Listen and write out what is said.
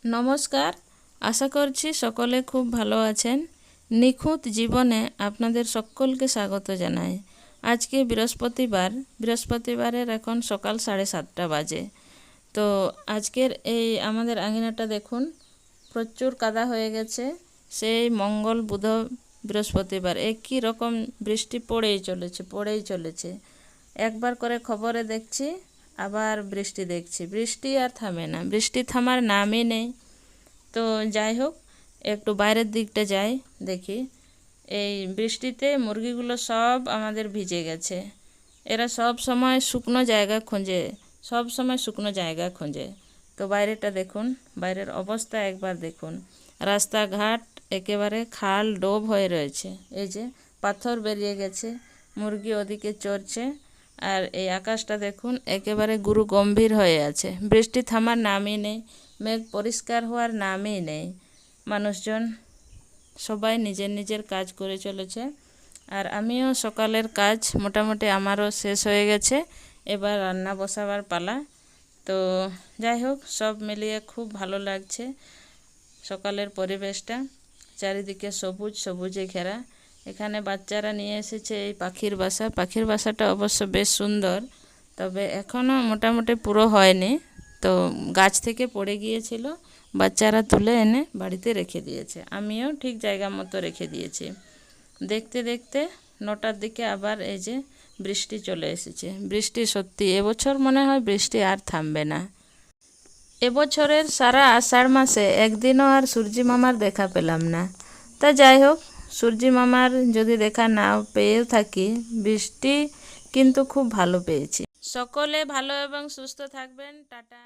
নমস্কার, আশা করছি সকলে খুব ভালো আছেন। নিখুঁত জীবনে আপনাদের সকলকে স্বাগত জানাই। আজকে বৃহস্পতিবারের এখন সকাল 7:30 বাজে। তো আজকের এই আমাদের আঙিনাটা দেখুন, প্রচুর কাদা হয়ে গেছে। সেই মঙ্গল, বুধ, বৃহস্পতিবার একই রকম বৃষ্টি পড়েই চলেছে। একবার করে খবরে দেখছি, আবার বৃষ্টি দেখছি, বৃষ্টি আর থামে না, বৃষ্টি থামার নামই নেই। তো যাই হোক, একটু বাইরের দিকটা যাই, দেখি। এই বৃষ্টিতে মুরগিগুলো সব আমাদের ভিজে গেছে। এরা সব সময় শুকনো জায়গা খোঁজে। তো বাইরেটা দেখুন, বাইরের অবস্থা একবার দেখুন। রাস্তাঘাট একেবারে খাল ডোব হয়ে রয়েছে। এই যে পাথর বেরিয়ে গেছে, মুরগি ওদিকে চড়ছে। আর এই আকাশটা দেখুন, একেবারে গুরু গম্ভীর হয়ে আছে। বৃষ্টি থামার নামই নেই, মেঘ পরিষ্কার হওয়ার নামই নেই। মানুষজন সবাই নিজের নিজের কাজ করে চলেছে। আর আমিও সকালের কাজ মোটামুটি আমারও শেষ হয়ে গেছে। এবার রান্না বসাবার পালা। তো যাই হোক, সব মিলিয়ে খুব ভালো লাগছে সকালের পরিবেশটা। চারিদিকে সবুজে ঘেরা। এখানে বাচ্চারা নিয়ে এসেছে এই পাখির বাসাটা অবশ্য বেশ সুন্দর, তবে এখনও মোটামুটি পুরো হয়নি। তো গাছ থেকে পড়ে গিয়েছিল, বাচ্চারা তুলে এনে বাড়িতে রেখে দিয়েছে, আমিও ঠিক জায়গা মতো রেখে দিয়েছি। দেখতে দেখতে 9টার দিকে আবার এই যে বৃষ্টি চলে এসেছে। বৃষ্টি সত্যি এবছর মনে হয় বৃষ্টি আর থামবে না। এবছরের সারা আষাঢ় মাসে একদিনও আর সূর্যি মামার দেখা পেলাম না। তা যাই হোক, সূর্যি মামার যদি দেখা না পেয়েও থাকি, বৃষ্টি কিন্তু খুব ভালো পেয়েছি। সকলে ভালো এবং সুস্থ থাকবেন। টাটা।